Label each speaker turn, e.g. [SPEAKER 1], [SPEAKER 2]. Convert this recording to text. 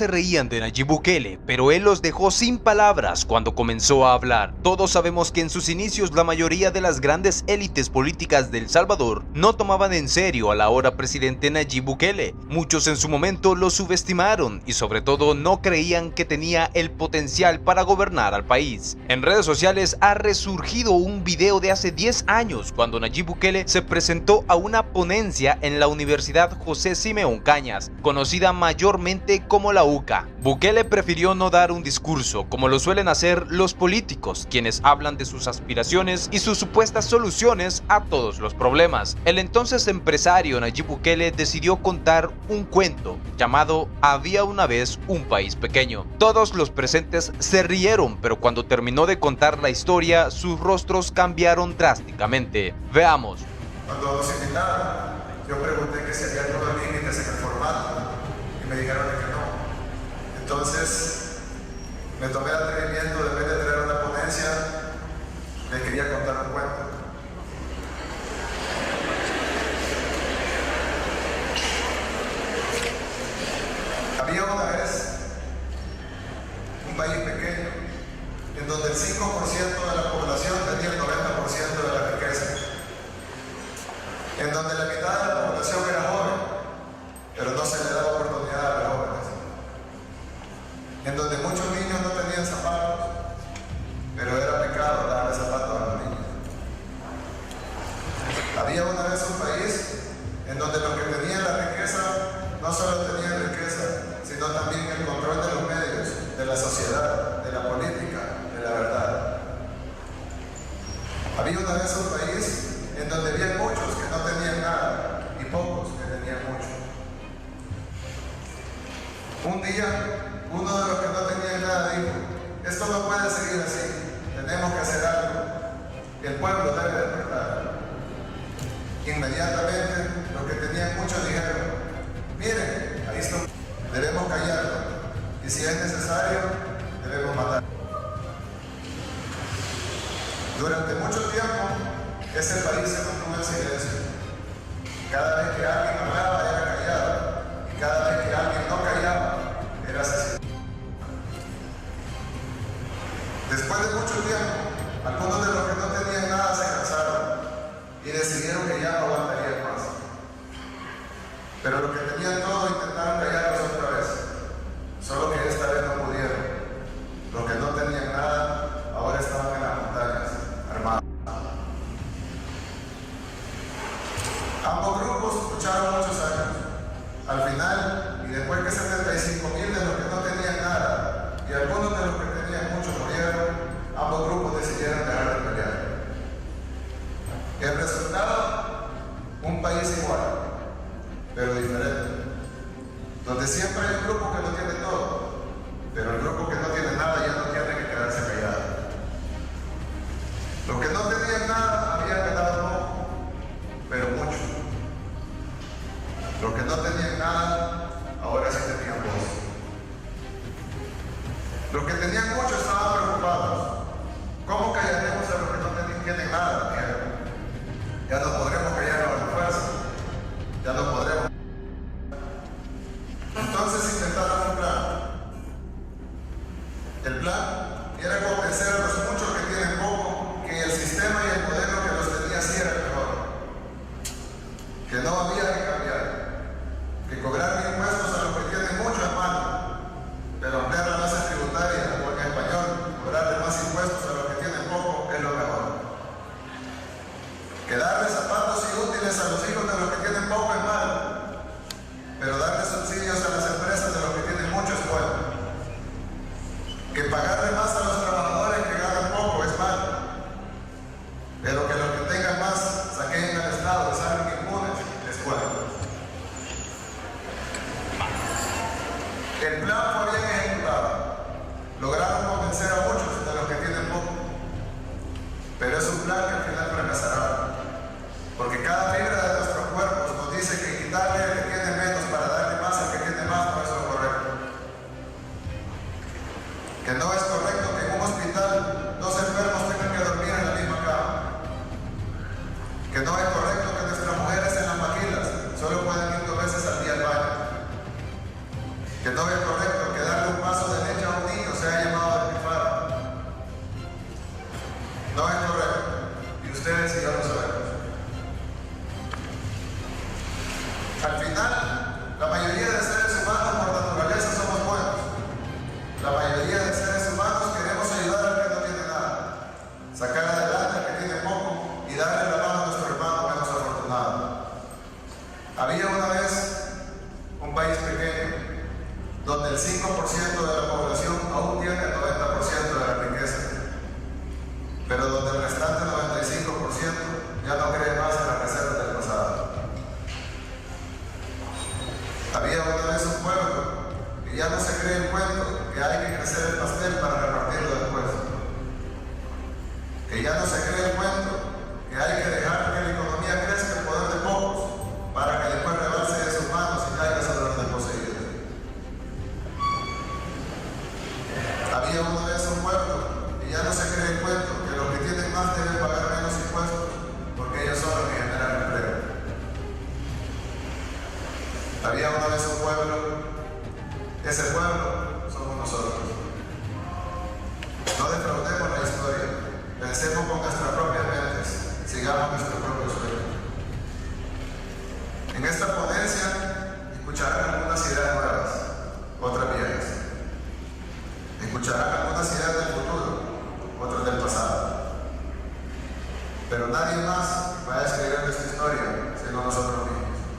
[SPEAKER 1] Se reían de Nayib Bukele, pero él los dejó sin palabras cuando comenzó a hablar. Todos sabemos que en sus inicios la mayoría de las grandes élites políticas de El Salvador no tomaban en serio al ahora presidente Nayib Bukele. Muchos en su momento lo subestimaron y sobre todo no creían que tenía el potencial para gobernar al país. En redes sociales ha resurgido un video de hace 10 años cuando Nayib Bukele se presentó a una ponencia en la Universidad José Simeón Cañas, conocida mayormente como la UCA. Bukele prefirió no dar un discurso, como lo suelen hacer los políticos, quienes hablan de sus aspiraciones y sus supuestas soluciones a todos los problemas. El entonces empresario Nayib Bukele decidió contar un cuento llamado Había una vez un país pequeño. Todos los presentes se rieron, pero cuando terminó de contar la historia, sus rostros cambiaron drásticamente. Veamos.
[SPEAKER 2] Cuando nos invitaron, yo pregunté que si había algunos límites en el formato y me dijeron que no. Entonces, me tomé el atrevimiento, de vez de traer una ponencia, les quería contar un cuento. Había una vez un país pequeño en donde el 5% de la población tenía el 90% de la riqueza, en donde la mitad de la población era joven, pero no se le daba oportunidad a los jóvenes, en donde muchos niños no tenían zapatos, pero era pecado darle zapatos a los niños. Había una vez un país en donde los que tenían la riqueza no solo tenían riqueza, sino también el control de los medios, de la sociedad, de la política, de la verdad. Había una vez un país en donde había muchos que no tenían nada y pocos que tenían mucho. Un día, uno de los que no tenían nada dijo: esto no puede seguir así, tenemos que hacer algo, el pueblo debe despertar. Inmediatamente, los que tenían mucho dijeron: miren, ahí está, debemos callarlo, y si es necesario, debemos matarlo. Durante mucho tiempo, ese país se mantuvo en silencio. Cada vez que alguien hablaba era callado, y cada vez que alguien no callaba era asesinado. Después de mucho tiempo, algunos de los que no tenían nada se cansaron y decidieron que ya no aguantarían más. Pero los que tenían todo intentaron callarlos otra vez, solo que esta vez no pudieron. Los que no tenían nada ahora estaban en las montañas, armados. Ambos grupos lucharon muchos años. Al final, y después que 75,000 de los que no tenían nada y algunos de los que tenían mucho murieron, ambos grupos decidieron dejar de pelear. El resultado, un país igual, pero diferente, donde siempre hay un grupo que no tiene todo, pero el grupo que no tiene nada ya no tiene que quedarse callado. Los que no tenían nada habían ganado poco, pero mucho. Los que no tenían nada, ahora sí tenían voz. Los que tenían mucho estaban preocupados. ¿Cómo callaremos a los que no tienen nada? Ya no podremos callarnos a la fuerza. Ya no podremos. Entonces intentaron un plan. El plan era convencer a los muchos que tienen poco que el sistema y el modelo que los tenía así era el mejor. Que no había que cambiar. Que cobrar impuestos a los que tienen mucho es malo, pero ampliar la base tributaria, o en español, cobrarle más impuestos a los que tienen poco es lo mejor. Que darle zapatos y útiles a los hijos de los que tienen poco es malo, pero darle subsidios a las empresas de los que tienen mucho es bueno. Que pagarle más a los trabajadores que ganan poco es malo, pero que los que tengan más saquen al Estado y salgan impunes es bueno. El plan fue bien ejecutado. Lograron convencer a muchos de los que tienen poco, pero es un plan que al final fracasará, porque cada fibra de nuestros cuerpos nos dice que quitarle al que tiene menos para darle más al que tiene más no es lo correcto. Que no es correcto que en un hospital dos enfermos tengan que dormir en la misma cama. Que no es correcto que nuestras mujeres en las maquilas solo puedan ir 2 veces al día al baño. Que no es correcto que donde el 5% de la población aún tiene el 90% de la riqueza, pero donde el restante 95% ya no cree más en las reservas del pasado. Había una vez un pueblo que ya no se cree el cuento que hay que crecer el pastel para repartirlo después, que ya no se cree el cuento que hay que dejar que la economía crezca en poder de pocos para que después rebalse de sus manos y caiga sobre los desposeídos. Había una vez un pueblo y ya no se cree el cuento que los que tienen más deben pagar menos impuestos porque ellos son los que generan empleo. Había una vez un pueblo, ese pueblo somos nosotros. No defraudemos la historia, pensemos con nuestras propias mentes, sigamos nuestro propio sueño. En esta ponencia escucharán algunas ideas nuevas, otras viejas. Escucharán algunas ideas del futuro, otras del pasado. Pero nadie más